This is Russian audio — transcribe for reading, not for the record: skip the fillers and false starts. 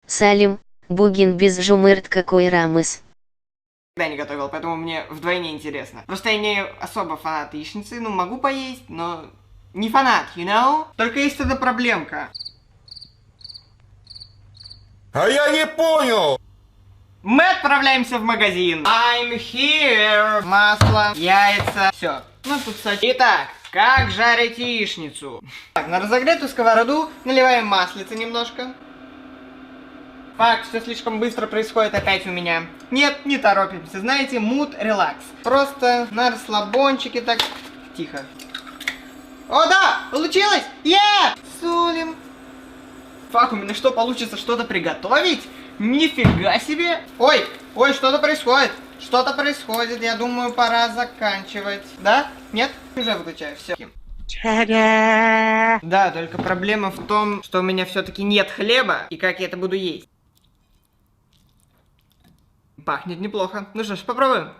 Салим, Бугин без жумырт какой рамыс. Никогда не готовил, поэтому мне вдвойне интересно. Просто я не особо фанат яичницы, ну могу поесть, но не фанат, you know? Только есть эта проблемка. А я не понял! Мы отправляемся в магазин. I'm here. Масло, яйца, все. Ну тут, кстати. Итак, как жарить яичницу? Так, на разогретую сковороду наливаем маслица немножко. Фак, все слишком быстро происходит опять у меня. Нет, не торопимся, знаете, mood релакс. Просто на расслабончике так, тихо. О, да, получилось! Солим. Фак, у меня что, получится что-то приготовить? Нифига себе! Ой, что-то происходит. Что-то происходит, я думаю, пора заканчивать. Да? Нет? Уже выключаю, все. Да, только проблема в том, что у меня все-таки нет хлеба, и как я это буду есть. Пахнет неплохо. Ну что ж, попробуем.